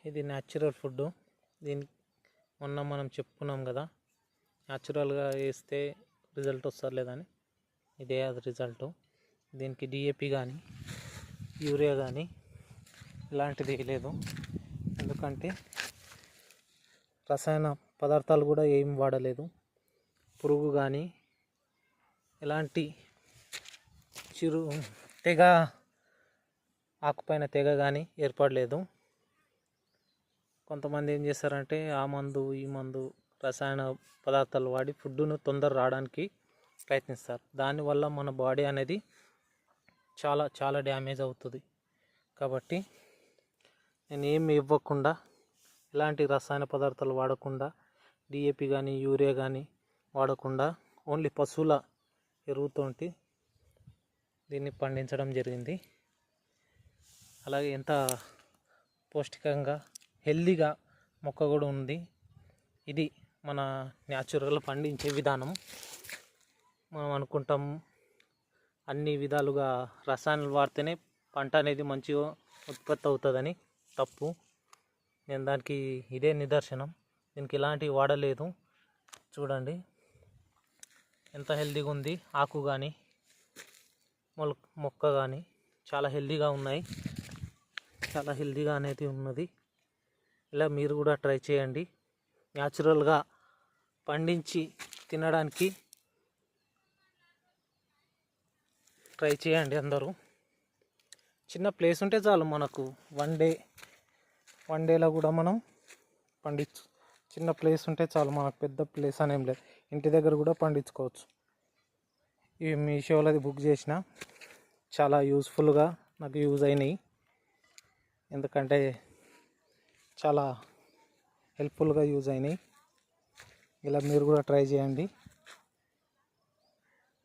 ఇది natural food. దీని మొన్న మనం చెప్పుకున్నాం కదా, న్యాచురల్గా వేస్తే రిజల్ట్ వస్తుంది లేదని. ఇదే అది రిజల్ట్. దీనికి డిఏపి కానీ యూరియా కానీ ఇలాంటిది లేదు. ఎందుకంటే రసాయన పదార్థాలు కూడా ఏం వాడలేదు. పురుగు కానీ ఎలాంటి తెగ ఆకుపైన తెగ కానీ ఏర్పడలేదు. కొంతమంది ఏం చేస్తారంటే ఆ మందు ఈ మందు రసాయన పదార్థాలు వాడి ఫుడ్ను తొందర రావడానికి ప్రయత్నిస్తారు. దానివల్ల మన బాడీ అనేది చాలా చాలా డ్యామేజ్ అవుతుంది. కాబట్టి నేను ఏమి ఇవ్వకుండా, ఎలాంటి రసాయన పదార్థాలు వాడకుండా, డిఏపి కానీ యూరియా కానీ వాడకుండా ఓన్లీ పశువుల ఎరువుతోటి దీన్ని పండించడం జరిగింది. అలాగే ఎంత పౌష్టికంగా హెల్దీగా మొక్క కూడా ఉంది. ఇది మన న్యాచురల్ పండించే విధానం. మనం అనుకుంటాం అన్ని విధాలుగా రసాయనాలు వాడితేనే పంట అనేది మంచిగా ఉత్పత్తి అవుతుందని. తప్పు. నేను దానికి ఇదే నిదర్శనం. దీనికి ఎలాంటివి వాడలేదు. చూడండి ఎంత హెల్దీగా ఉంది. ఆకు కానీ మొక్క కానీ చాలా హెల్దీగా ఉన్నాయి. చాలా హెల్దీగా అనేది ఉన్నది. ఇలా మీరు కూడా ట్రై చేయండి. న్యాచురల్గా పండించి తినడానికి ట్రై చేయండి అందరూ. చిన్న ప్లేస్ ఉంటే చాలు మనకు. వన్ డేలో కూడా మనం చిన్న ప్లేస్ ఉంటే చాలు మనకు. పెద్ద ప్లేస్ అనేం లేదు. ఇంటి దగ్గర కూడా పండించుకోవచ్చు. ఇవి మీషోలోది బుక్ చేసిన. చాలా యూస్ఫుల్గా నాకు యూజ్ అయినాయి. ఎందుకంటే చాలా హెల్ప్ఫుల్గా యూజ్ అయినాయి. ఇలా మీరు కూడా ట్రై చేయండి.